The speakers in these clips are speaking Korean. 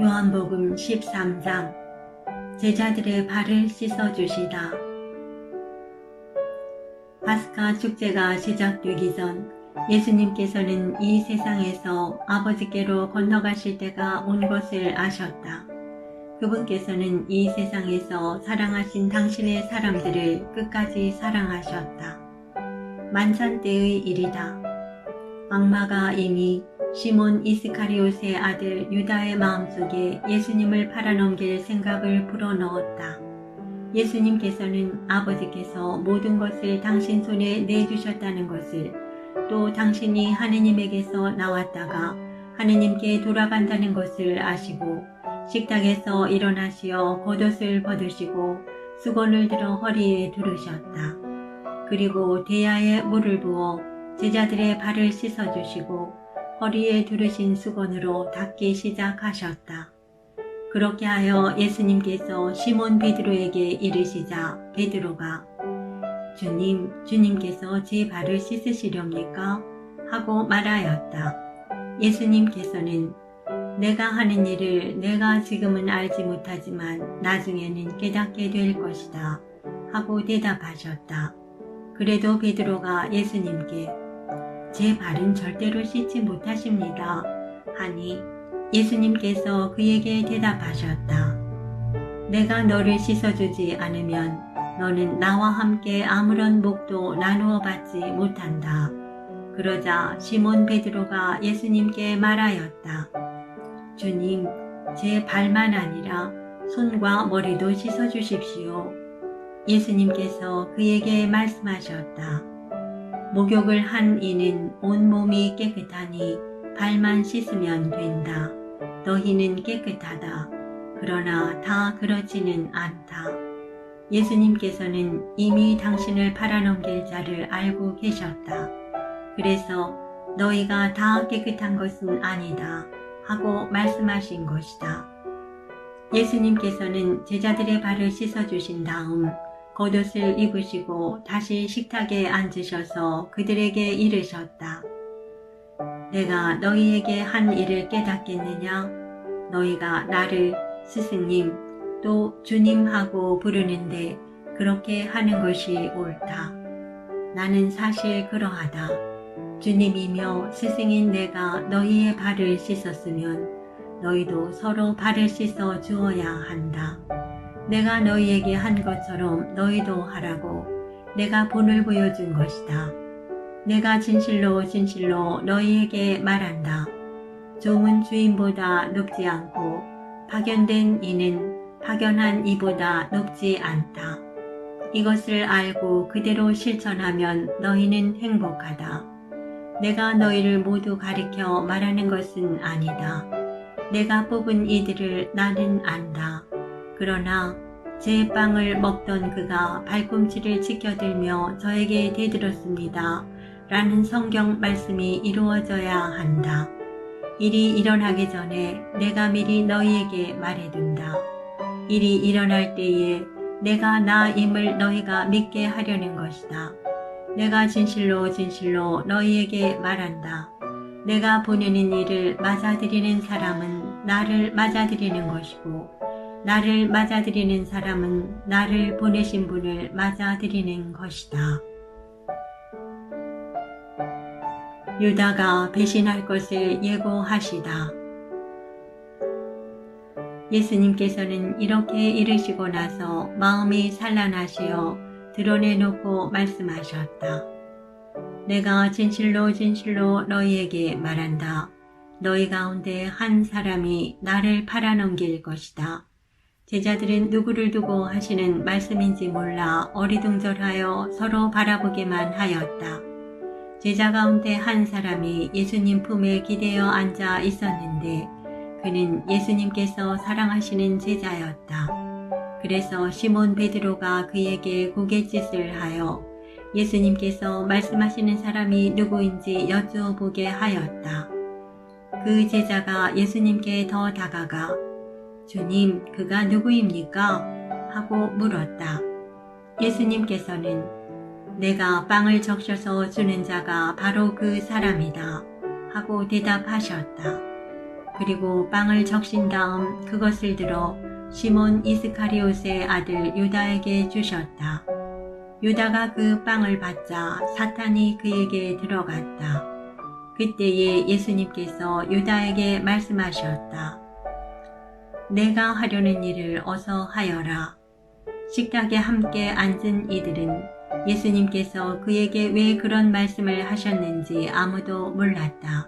요한복음 13장 제자들의 발을 씻어주시다. 파스카 축제가 시작되기 전 예수님께서는 이 세상에서 아버지께로 건너가실 때가 온 것을 아셨다. 그분께서는 이 세상에서 사랑하신 당신의 사람들을 끝까지 사랑하셨다. 만찬때의 일이다. 악마가 이미 시몬 이스카리옷의 아들 유다의 마음속에 예수님을 팔아넘길 생각을 불어넣었다. 예수님께서는 아버지께서 모든 것을 당신 손에 내주셨다는 것을, 또 당신이 하느님에게서 나왔다가 하느님께 돌아간다는 것을 아시고 식탁에서 일어나시어 겉옷을 벗으시고 수건을 들어 허리에 두르셨다. 그리고 대야에 물을 부어 제자들의 발을 씻어주시고 허리에 두르신 수건으로 닦기 시작하셨다. 그렇게 하여 예수님께서 시몬 베드로에게 이르시자 베드로가 주님께서 제 발을 씻으시렵니까? 하고 말하였다. 예수님께서는 내가 하는 일을 내가 지금은 알지 못하지만 나중에는 깨닫게 될 것이다 하고 대답하셨다. 그래도 베드로가 예수님께 제 발은 절대로 씻지 못하십니다 하니 예수님께서 그에게 대답하셨다. 내가 너를 씻어주지 않으면 너는 나와 함께 아무런 몫도 나누어 받지 못한다. 그러자 시몬 베드로가 예수님께 말하였다. 주님, 제 발만 아니라 손과 머리도 씻어주십시오. 예수님께서 그에게 말씀하셨다. 목욕을 한 이는 온몸이 깨끗하니 발만 씻으면 된다. 너희는 깨끗하다. 그러나 다 그렇지는 않다. 예수님께서는 이미 당신을 팔아넘길 자를 알고 계셨다. 그래서 너희가 다 깨끗한 것은 아니다 하고 말씀하신 것이다. 예수님께서는 제자들의 발을 씻어주신 다음 겉옷을 입으시고 다시 식탁에 앉으셔서 그들에게 이르셨다. 내가 너희에게 한 일을 깨닫겠느냐? 너희가 나를 스승님 또 주님하고 부르는데 그렇게 하는 것이 옳다. 나는 사실 그러하다. 주님이며 스승인 내가 너희의 발을 씻었으면 너희도 서로 발을 씻어 주어야 한다. 내가 너희에게 한 것처럼 너희도 하라고 내가 본을 보여준 것이다. 내가 진실로 너희에게 말한다. 종은 주인보다 높지 않고 파견된 이는 파견한 이보다 높지 않다. 이것을 알고 그대로 실천하면 너희는 행복하다. 내가 너희를 모두 가리켜 말하는 것은 아니다. 내가 뽑은 이들을 나는 안다. 그러나 제 빵을 먹던 그가 발꿈치를 지켜들며 저에게 대들었습니다. 라는 성경 말씀이 이루어져야 한다. 일이 일어나기 전에 내가 미리 너희에게 말해둔다. 일이 일어날 때에 내가 나임을 너희가 믿게 하려는 것이다. 내가 진실로 너희에게 말한다. 내가 보내는 일을 맞아들이는 사람은 나를 맞아들이는 것이고 나를 맞아들이는 사람은 나를 보내신 분을 맞아들이는 것이다. 유다가 배신할 것을 예고하시다. 예수님께서는 이렇게 이르시고 나서 마음이 산란하시어 드러내놓고 말씀하셨다. 내가 진실로 너희에게 말한다. 너희 가운데 한 사람이 나를 팔아넘길 것이다. 제자들은 누구를 두고 하시는 말씀인지 몰라 어리둥절하여 서로 바라보기만 하였다. 제자 가운데 한 사람이 예수님 품에 기대어 앉아 있었는데 그는 예수님께서 사랑하시는 제자였다. 그래서 시몬 베드로가 그에게 고갯짓을 하여 예수님께서 말씀하시는 사람이 누구인지 여쭈어보게 하였다. 그 제자가 예수님께 더 다가가 주님, 그가 누구입니까? 하고 물었다. 예수님께서는 내가 빵을 적셔서 주는 자가 바로 그 사람이다 하고 대답하셨다. 그리고 빵을 적신 다음 그것을 들어 시몬 이스카리옷의 아들 유다에게 주셨다. 유다가 그 빵을 받자 사탄이 그에게 들어갔다. 그때에 예수님께서 유다에게 말씀하셨다. 내가 하려는 일을 어서 하여라. 식탁에 함께 앉은 이들은 예수님께서 그에게 왜 그런 말씀을 하셨는지 아무도 몰랐다.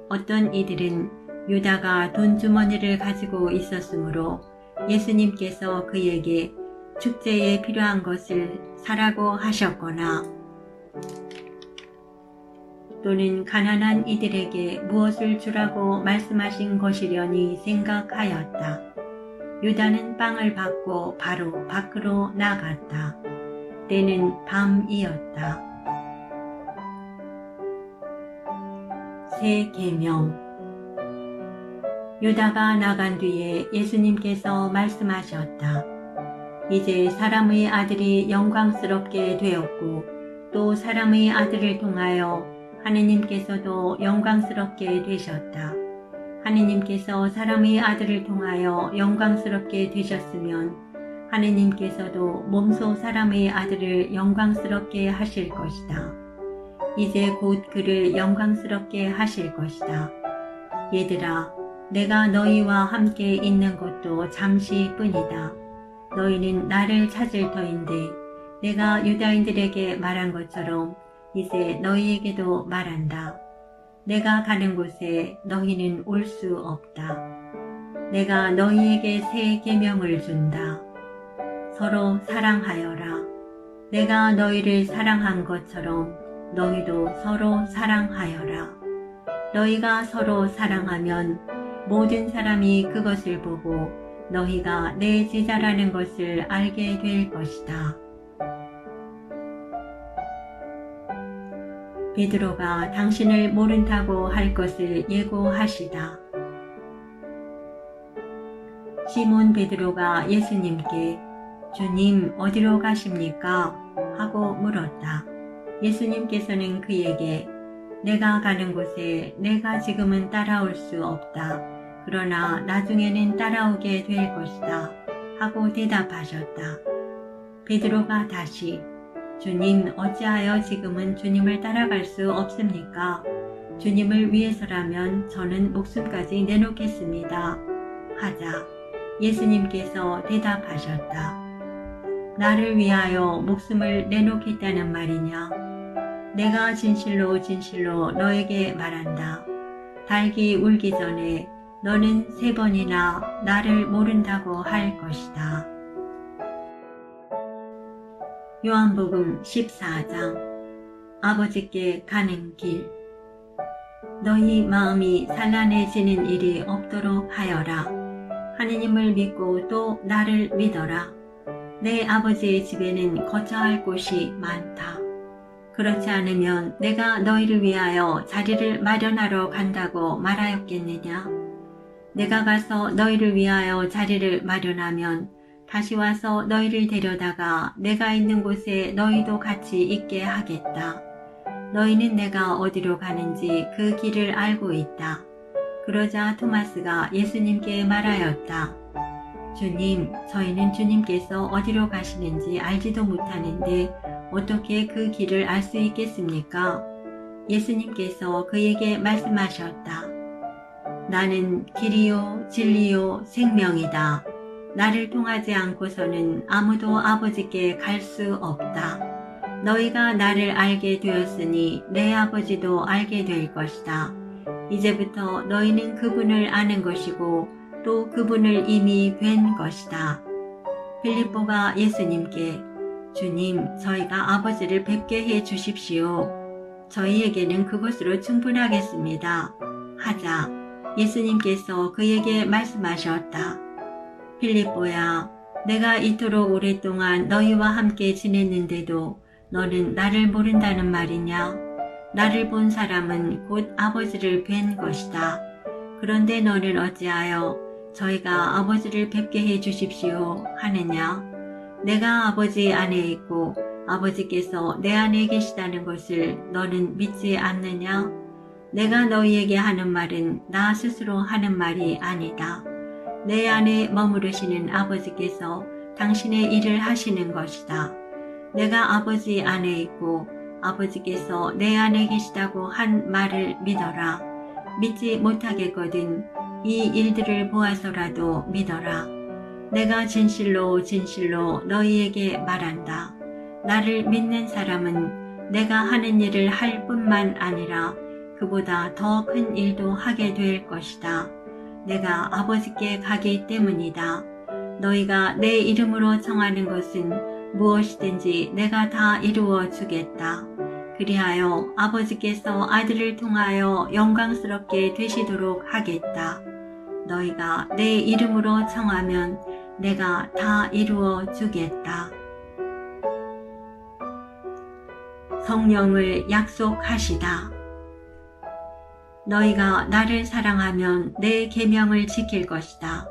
어떤 이들은 유다가 돈주머니를 가지고 있었으므로 예수님께서 그에게 축제에 필요한 것을 사라고 하셨거나 또는 가난한 이들에게 무엇을 주라고 말씀하신 것이려니 생각하였다. 유다는 빵을 받고 바로 밖으로 나갔다. 때는 밤이었다. 새 계명. 유다가 나간 뒤에 예수님께서 말씀하셨다. 이제 사람의 아들이 영광스럽게 되었고 또 사람의 아들을 통하여 하느님께서도 영광스럽게 되셨다. 하느님께서 사람의 아들을 통하여 영광스럽게 되셨으면 하느님께서도 몸소 사람의 아들을 영광스럽게 하실 것이다. 이제 곧 그를 영광스럽게 하실 것이다. 얘들아, 내가 너희와 함께 있는 것도 잠시뿐이다. 너희는 나를 찾을 터인데 내가 유다인들에게 말한 것처럼 이제 너희에게도 말한다. 내가 가는 곳에 너희는 올 수 없다. 내가 너희에게 새 계명을 준다. 서로 사랑하여라. 내가 너희를 사랑한 것처럼 너희도 서로 사랑하여라. 너희가 서로 사랑하면 모든 사람이 그것을 보고 너희가 내 제자라는 것을 알게 될 것이다. 베드로가 당신을 모른다고 할 것을 예고하시다. 시몬 베드로가 예수님께 주님 어디로 가십니까? 하고 물었다. 예수님께서는 그에게 내가 가는 곳에 내가 지금은 따라올 수 없다. 그러나 나중에는 따라오게 될 것이다. 하고 대답하셨다. 베드로가 다시 주님 어찌하여 지금은 주님을 따라갈 수 없습니까? 주님을 위해서라면 저는 목숨까지 내놓겠습니다. 하자 예수님께서 대답하셨다. 나를 위하여 목숨을 내놓겠다는 말이냐? 내가 진실로 진실로 너에게 말한다. 닭이 울기 전에 너는 3번이나 나를 모른다고 할 것이다. 요한복음 14장. 아버지께 가는 길. 너희 마음이 산란해지는 일이 없도록 하여라. 하느님을 믿고 또 나를 믿어라. 내 아버지의 집에는 거처 할 곳이 많다. 그렇지 않으면 내가 너희를 위하여 자리를 마련하러 간다고 말하였겠느냐? 내가 가서 너희를 위하여 자리를 마련하면 다시 와서 너희를 데려다가 내가 있는 곳에 너희도 같이 있게 하겠다. 너희는 내가 어디로 가는지 그 길을 알고 있다. 그러자 토마스가 예수님께 말하였다. 주님, 저희는 주님께서 어디로 가시는지 알지도 못하는데 어떻게 그 길을 알 수 있겠습니까? 예수님께서 그에게 말씀하셨다. 나는 길이요 진리요 생명이다. 나를 통하지 않고서는 아무도 아버지께 갈 수 없다. 너희가 나를 알게 되었으니 내 아버지도 알게 될 것이다. 이제부터 너희는 그분을 아는 것이고 또 그분을 이미 뵌 것이다. 빌립보가 예수님께 주님, 저희가 아버지를 뵙게 해 주십시오. 저희에게는 그것으로 충분하겠습니다. 하자 예수님께서 그에게 말씀하셨다. 빌립보야, 내가 이토록 오랫동안 너희와 함께 지냈는데도 너는 나를 모른다는 말이냐? 나를 본 사람은 곧 아버지를 뵌 것이다. 그런데 너는 어찌하여 저희가 아버지를 뵙게 해 주십시오 하느냐? 내가 아버지 안에 있고 아버지께서 내 안에 계시다는 것을 너는 믿지 않느냐? 내가 너희에게 하는 말은 나 스스로 하는 말이 아니다. 내 안에 머무르시는 아버지께서 당신의 일을 하시는 것이다. 내가 아버지 안에 있고 아버지께서 내 안에 계시다고 한 말을 믿어라. 믿지 못하겠거든 이 일들을 보아서라도 믿어라. 내가 진실로 진실로 너희에게 말한다. 나를 믿는 사람은 내가 하는 일을 할 뿐만 아니라 그보다 더 큰 일도 하게 될 것이다. 내가 아버지께 가기 때문이다. 너희가 내 이름으로 청하는 것은 무엇이든지 내가 다 이루어 주겠다. 그리하여 아버지께서 아들을 통하여 영광스럽게 되시도록 하겠다. 너희가 내 이름으로 청하면 내가 다 이루어 주겠다. 성령을 약속하시다. 너희가 나를 사랑하면 내 계명을 지킬 것이다.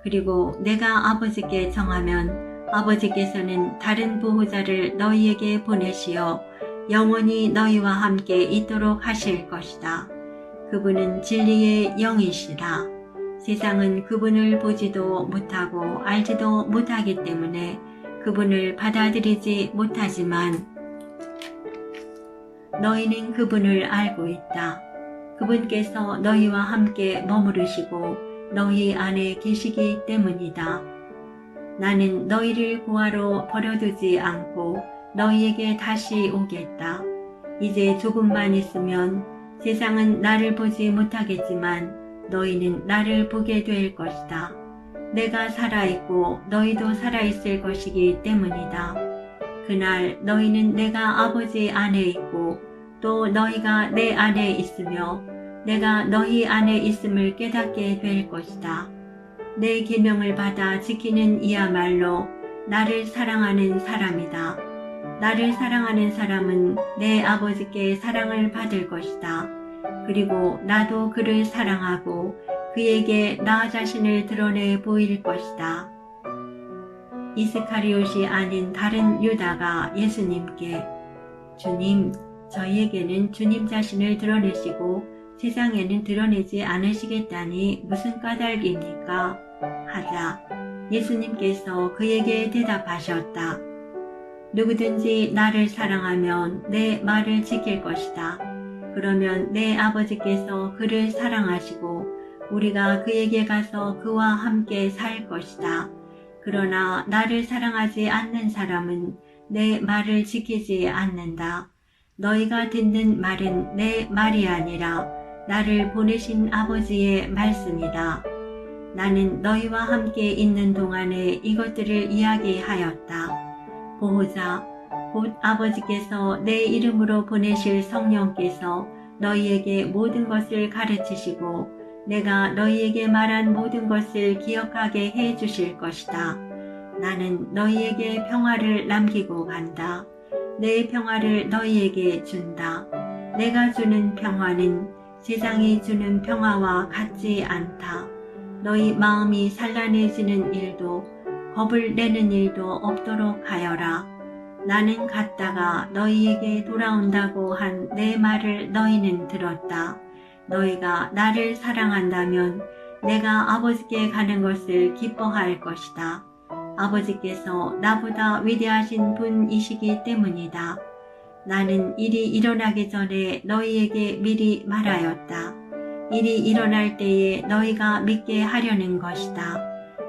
그리고 내가 아버지께 청하면 아버지께서는 다른 보호자를 너희에게 보내시어 영원히 너희와 함께 있도록 하실 것이다. 그분은 진리의 영이시라. 세상은 그분을 보지도 못하고 알지도 못하기 때문에 그분을 받아들이지 못하지만 너희는 그분을 알고 있다. 그분께서 너희와 함께 머무르시고 너희 안에 계시기 때문이다. 나는 너희를 고아로 버려두지 않고 너희에게 다시 오겠다. 이제 조금만 있으면 세상은 나를 보지 못하겠지만 너희는 나를 보게 될 것이다. 내가 살아있고 너희도 살아있을 것이기 때문이다. 그날 너희는 내가 아버지 안에 있고 또 너희가 내 안에 있으며 내가 너희 안에 있음을 깨닫게 될 것이다. 내 계명을 받아 지키는 이야말로 나를 사랑하는 사람이다. 나를 사랑하는 사람은 내 아버지께 사랑을 받을 것이다. 그리고 나도 그를 사랑하고 그에게 나 자신을 드러내 보일 것이다. 이스카리옷이 아닌 다른 유다가 예수님께 주님, 저희에게는 주님 자신을 드러내시고 세상에는 드러내지 않으시겠다니 무슨 까닭입니까? 하자 예수님께서 그에게 대답하셨다. 누구든지 나를 사랑하면 내 말을 지킬 것이다. 그러면 내 아버지께서 그를 사랑하시고 우리가 그에게 가서 그와 함께 살 것이다. 그러나 나를 사랑하지 않는 사람은 내 말을 지키지 않는다. 너희가 듣는 말은 내 말이 아니라 나를 보내신 아버지의 말씀이다. 나는 너희와 함께 있는 동안에 이것들을 이야기하였다. 보호자, 곧 아버지께서 내 이름으로 보내실 성령께서 너희에게 모든 것을 가르치시고 내가 너희에게 말한 모든 것을 기억하게 해 주실 것이다. 나는 너희에게 평화를 남기고 간다. 내 평화를 너희에게 준다. 내가 주는 평화는 세상이 주는 평화와 같지 않다. 너희 마음이 산란해지는 일도 겁을 내는 일도 없도록 하여라. 나는 갔다가 너희에게 돌아온다고 한 내 말을 너희는 들었다. 너희가 나를 사랑한다면 내가 아버지께 가는 것을 기뻐할 것이다. 아버지께서 나보다 위대하신 분이시기 때문이다. 나는 일이 일어나기 전에 너희에게 미리 말하였다. 일이 일어날 때에 너희가 믿게 하려는 것이다.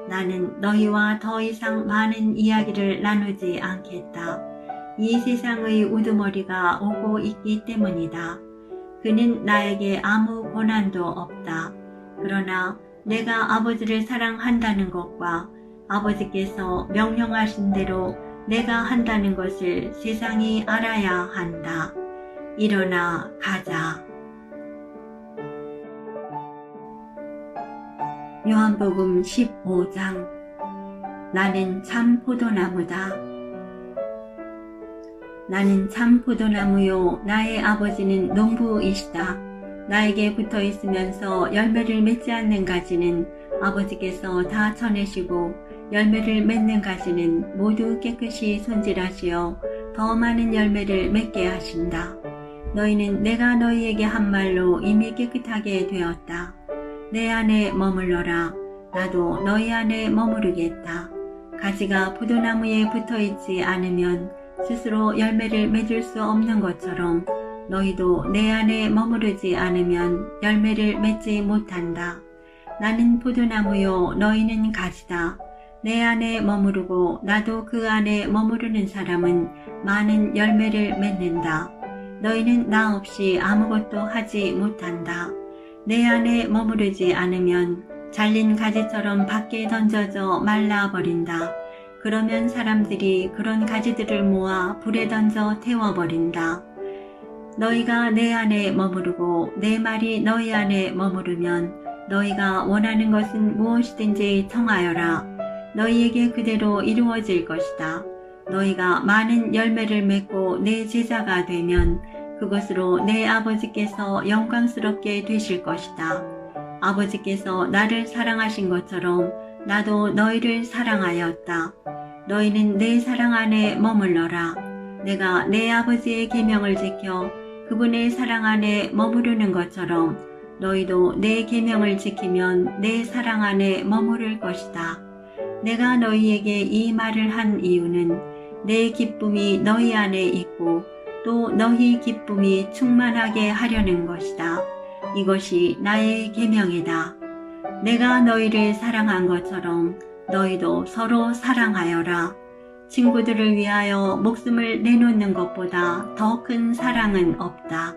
나는 너희와 더 이상 많은 이야기를 나누지 않겠다. 이 세상의 우두머리가 오고 있기 때문이다. 그는 나에게 아무 권한도 없다. 그러나 내가 아버지를 사랑한다는 것과 아버지께서 명령하신 대로 내가 한다는 것을 세상이 알아야 한다. 일어나 가자. 요한복음 15장. 나는 참 포도나무다. 나는 참 포도나무요 나의 아버지는 농부이시다. 나에게 붙어 있으면서 열매를 맺지 않는 가지는 아버지께서 다 쳐내시고 열매를 맺는 가지는 모두 깨끗이 손질하시어 더 많은 열매를 맺게 하신다. 너희는 내가 너희에게 한 말로 이미 깨끗하게 되었다. 내 안에 머물러라. 나도 너희 안에 머무르겠다. 가지가 포도나무에 붙어있지 않으면 스스로 열매를 맺을 수 없는 것처럼 너희도 내 안에 머무르지 않으면 열매를 맺지 못한다. 나는 포도나무요 너희는 가지다. 내 안에 머무르고 나도 그 안에 머무르는 사람은 많은 열매를 맺는다. 너희는 나 없이 아무것도 하지 못한다. 내 안에 머무르지 않으면 잘린 가지처럼 밖에 던져져 말라버린다. 그러면 사람들이 그런 가지들을 모아 불에 던져 태워버린다. 너희가 내 안에 머무르고 내 말이 너희 안에 머무르면 너희가 원하는 것은 무엇이든지 청하여라. 너희에게 그대로 이루어질 것이다. 너희가 많은 열매를 맺고 내 제자가 되면 그것으로 내 아버지께서 영광스럽게 되실 것이다. 아버지께서 나를 사랑하신 것처럼 나도 너희를 사랑하였다. 너희는 내 사랑 안에 머물러라. 내가 내 아버지의 계명을 지켜 그분의 사랑 안에 머무르는 것처럼 너희도 내 계명을 지키면 내 사랑 안에 머무를 것이다. 내가 너희에게 이 말을 한 이유는 내 기쁨이 너희 안에 있고 또 너희 기쁨이 충만하게 하려는 것이다. 이것이 나의 계명이다. 내가 너희를 사랑한 것처럼 너희도 서로 사랑하여라. 친구들을 위하여 목숨을 내놓는 것보다 더 큰 사랑은 없다.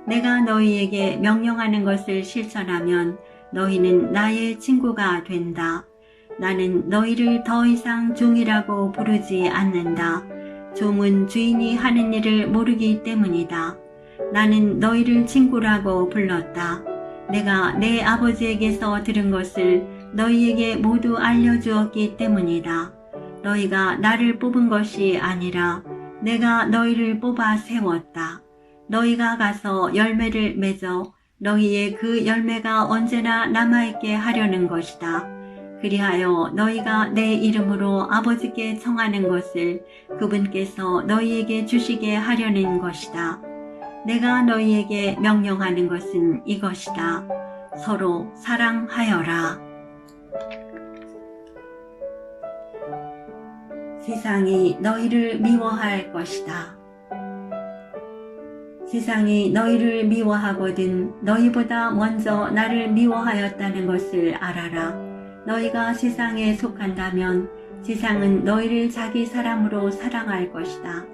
내가 너희에게 명령하는 것을 실천하면 너희는 나의 친구가 된다. 나는 너희를 더 이상 종이라고 부르지 않는다. 종은 주인이 하는 일을 모르기 때문이다. 나는 너희를 친구라고 불렀다. 내가 내 아버지에게서 들은 것을 너희에게 모두 알려주었기 때문이다. 너희가 나를 뽑은 것이 아니라 내가 너희를 뽑아 세웠다. 너희가 가서 열매를 맺어 너희의 그 열매가 언제나 남아있게 하려는 것이다. 그리하여 너희가 내 이름으로 아버지께 청하는 것을 그분께서 너희에게 주시게 하려는 것이다. 내가 너희에게 명령하는 것은 이것이다. 서로 사랑하여라. 세상이 너희를 미워할 것이다. 세상이 너희를 미워하거든 너희보다 먼저 나를 미워하였다는 것을 알아라. 너희가 세상에 속한다면 세상은 너희를 자기 사람으로 사랑할 것이다.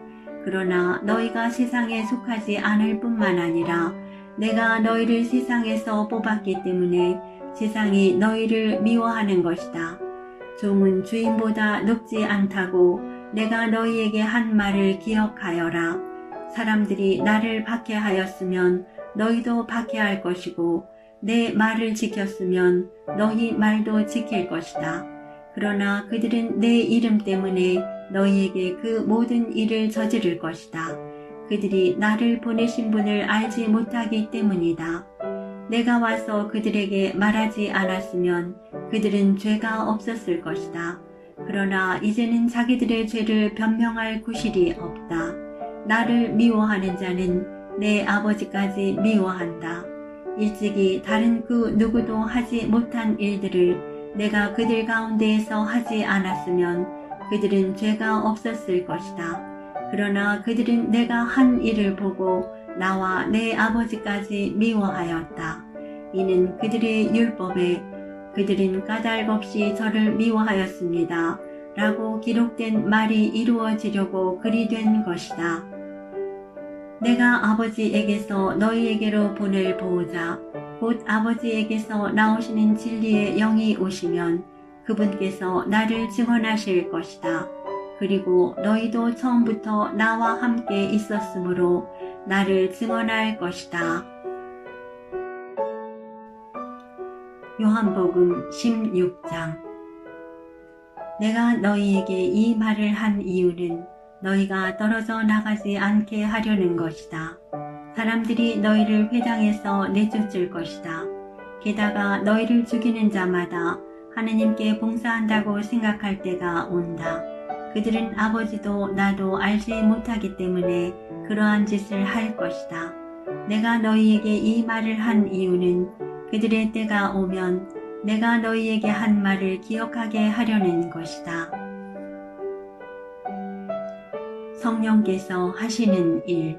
그러나 너희가 세상에 속하지 않을 뿐만 아니라 내가 너희를 세상에서 뽑았기 때문에 세상이 너희를 미워하는 것이다. 종은 주인보다 높지 않다고 내가 너희에게 한 말을 기억하여라. 사람들이 나를 박해하였으면 너희도 박해할 것이고 내 말을 지켰으면 너희 말도 지킬 것이다. 그러나 그들은 내 이름 때문에 너희에게 그 모든 일을 저지를 것이다. 그들이 나를 보내신 분을 알지 못하기 때문이다. 내가 와서 그들에게 말하지 않았으면 그들은 죄가 없었을 것이다. 그러나 이제는 자기들의 죄를 변명할 구실이 없다. 나를 미워하는 자는 내 아버지까지 미워한다. 일찍이 다른 그 누구도 하지 못한 일들을 내가 그들 가운데에서 하지 않았으면 그들은 죄가 없었을 것이다. 그러나 그들은 내가 한 일을 보고 나와 내 아버지까지 미워하였다. 이는 그들의 율법에 그들은 까닭 없이 저를 미워하였습니다. 라고 기록된 말이 이루어지려고 그리 된 것이다. 내가 아버지에게서 너희에게로 보낼 보호자, 곧 아버지에게서 나오시는 진리의 영이 오시면 그분께서 나를 증언하실 것이다. 그리고 너희도 처음부터 나와 함께 있었으므로 나를 증언할 것이다. 요한복음 16장. 내가 너희에게 이 말을 한 이유는 너희가 떨어져 나가지 않게 하려는 것이다. 사람들이 너희를 회당에서 내쫓을 것이다. 게다가 너희를 죽이는 자마다 하느님께 봉사한다고 생각할 때가 온다. 그들은 아버지도 나도 알지 못하기 때문에 그러한 짓을 할 것이다. 내가 너희에게 이 말을 한 이유는 그들의 때가 오면 내가 너희에게 한 말을 기억하게 하려는 것이다. 성령께서 하시는 일.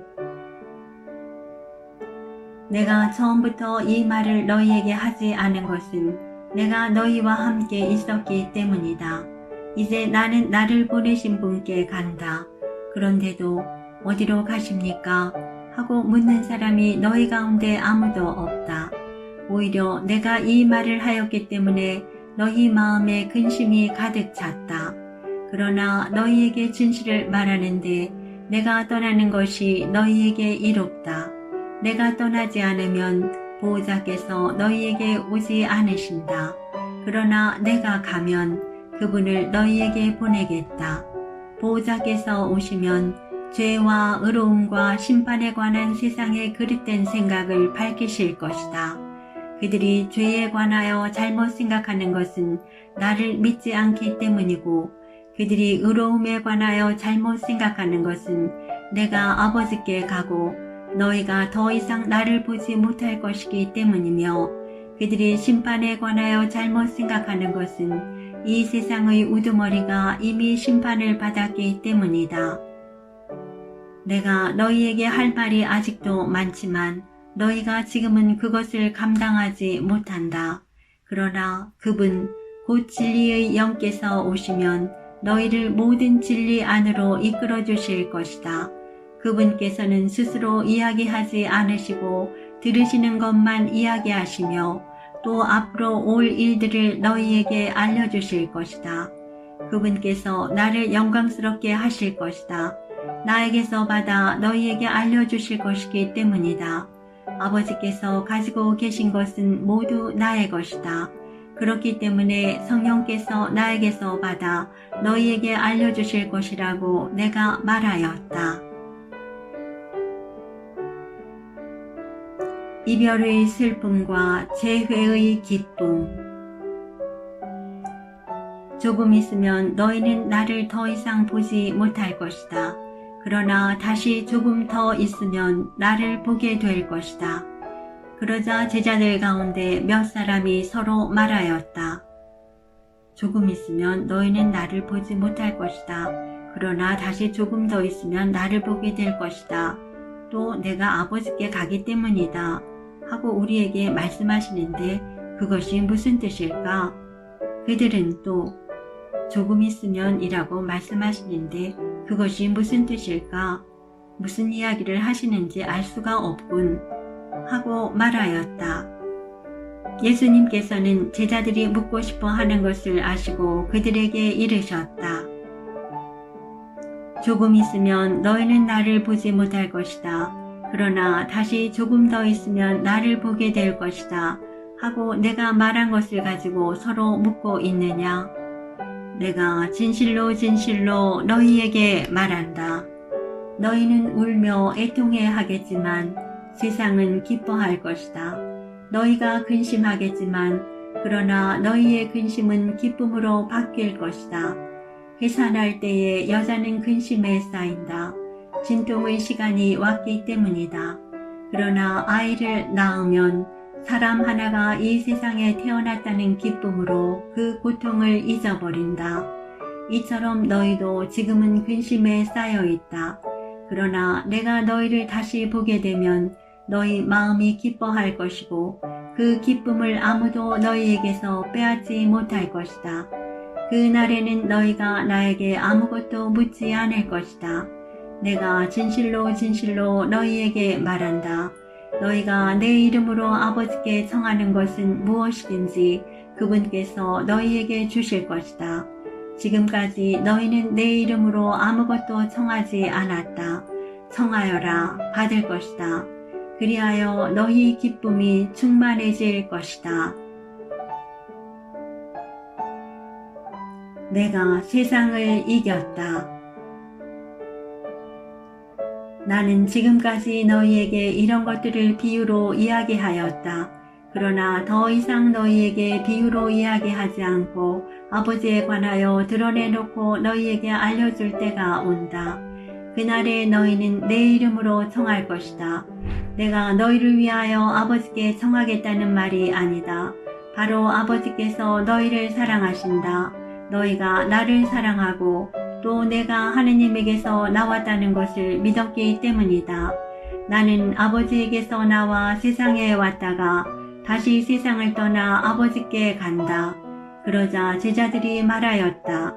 내가 처음부터 이 말을 너희에게 하지 않은 것은 내가 너희와 함께 있었기 때문이다. 이제 나는 나를 보내신 분께 간다. 그런데도 어디로 가십니까? 하고 묻는 사람이 너희 가운데 아무도 없다. 오히려 내가 이 말을 하였기 때문에 너희 마음에 근심이 가득 찼다. 그러나 너희에게 진실을 말하는데 내가 떠나는 것이 너희에게 이롭다. 내가 떠나지 않으면 보호자께서 너희에게 오지 않으신다. 그러나 내가 가면 그분을 너희에게 보내겠다. 보호자께서 오시면 죄와 의로움과 심판에 관한 세상의 그릇된 생각을 밝히실 것이다. 그들이 죄에 관하여 잘못 생각하는 것은 나를 믿지 않기 때문이고 그들이 의로움에 관하여 잘못 생각하는 것은 내가 아버지께 가고 너희가 더 이상 나를 보지 못할 것이기 때문이며 그들이 심판에 관하여 잘못 생각하는 것은 이 세상의 우두머리가 이미 심판을 받았기 때문이다. 내가 너희에게 할 말이 아직도 많지만 너희가 지금은 그것을 감당하지 못한다. 그러나 그분 곧 진리의 영께서 오시면 너희를 모든 진리 안으로 이끌어 주실 것이다. 그분께서는 스스로 이야기하지 않으시고 들으시는 것만 이야기하시며 또 앞으로 올 일들을 너희에게 알려주실 것이다. 그분께서 나를 영광스럽게 하실 것이다. 나에게서 받아 너희에게 알려주실 것이기 때문이다. 아버지께서 가지고 계신 것은 모두 나의 것이다. 그렇기 때문에 성령께서 나에게서 받아 너희에게 알려주실 것이라고 내가 말하였다. 이별의 슬픔과 재회의 기쁨. 조금 있으면 너희는 나를 더 이상 보지 못할 것이다. 그러나 다시 조금 더 있으면 나를 보게 될 것이다. 그러자 제자들 가운데 몇 사람이 서로 말하였다. 조금 있으면 너희는 나를 보지 못할 것이다. 그러나 다시 조금 더 있으면 나를 보게 될 것이다. 또 내가 아버지께 가기 때문이다. 하고 우리에게 말씀하시는데 그것이 무슨 뜻일까? 그들은 또 조금 있으면 이라고 말씀하시는데 그것이 무슨 뜻일까? 무슨 이야기를 하시는지 알 수가 없군. 하고 말하였다. 예수님께서는 제자들이 묻고 싶어 하는 것을 아시고 그들에게 이르셨다. 조금 있으면 너희는 나를 보지 못할 것이다. 그러나 다시 조금 더 있으면 나를 보게 될 것이다. 하고 내가 말한 것을 가지고 서로 묻고 있느냐? 내가 진실로 진실로 너희에게 말한다. 너희는 울며 애통해 하겠지만 세상은 기뻐할 것이다. 너희가 근심하겠지만 그러나 너희의 근심은 기쁨으로 바뀔 것이다. 해산할 때에 여자는 근심에 쌓인다. 진통의 시간이 왔기 때문이다. 그러나 아이를 낳으면 사람 하나가 이 세상에 태어났다는 기쁨으로 그 고통을 잊어버린다. 이처럼 너희도 지금은 근심에 쌓여 있다. 그러나 내가 너희를 다시 보게 되면 너희 마음이 기뻐할 것이고 그 기쁨을 아무도 너희에게서 빼앗지 못할 것이다. 그날에는 너희가 나에게 아무것도 묻지 않을 것이다. 내가 진실로 진실로 너희에게 말한다. 너희가 내 이름으로 아버지께 청하는 것은 무엇이든지 그분께서 너희에게 주실 것이다. 지금까지 너희는 내 이름으로 아무것도 청하지 않았다. 청하여라 받을 것이다. 그리하여 너희 기쁨이 충만해질 것이다. 내가 세상을 이겼다. 나는 지금까지 너희에게 이런 것들을 비유로 이야기하였다. 그러나 더 이상 너희에게 비유로 이야기하지 않고 아버지에 관하여 드러내놓고 너희에게 알려줄 때가 온다. 그날에 너희는 내 이름으로 청할 것이다. 내가 너희를 위하여 아버지께 청하겠다는 말이 아니다. 바로 아버지께서 너희를 사랑하신다. 너희가 나를 사랑하고 또 내가 하느님에게서 나왔다는 것을 믿었기 때문이다. 나는 아버지에게서 나와 세상에 왔다가 다시 세상을 떠나 아버지께 간다. 그러자 제자들이 말하였다.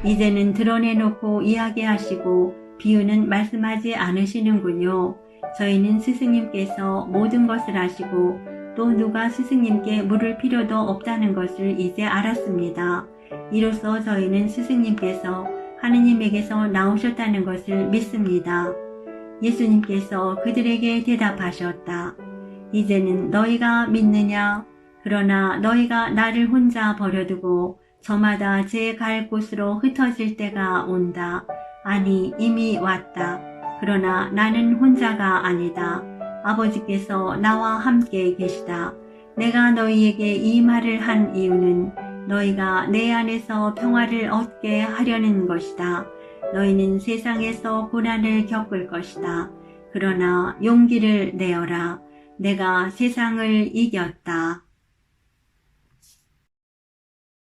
이제는 드러내놓고 이야기하시고 비유는 말씀하지 않으시는군요. 저희는 스승님께서 모든 것을 아시고 또 누가 스승님께 물을 필요도 없다는 것을 이제 알았습니다. 이로써 저희는 스승님께서 하느님에게서 나오셨다는 것을 믿습니다. 예수님께서 그들에게 대답하셨다. 이제는 너희가 믿느냐? 그러나 너희가 나를 혼자 버려두고 저마다 제 갈 곳으로 흩어질 때가 온다. 아니, 이미 왔다. 그러나 나는 혼자가 아니다. 아버지께서 나와 함께 계시다. 내가 너희에게 이 말을 한 이유는 너희가 내 안에서 평화를 얻게 하려는 것이다. 너희는 세상에서 고난을 겪을 것이다. 그러나 용기를 내어라. 내가 세상을 이겼다.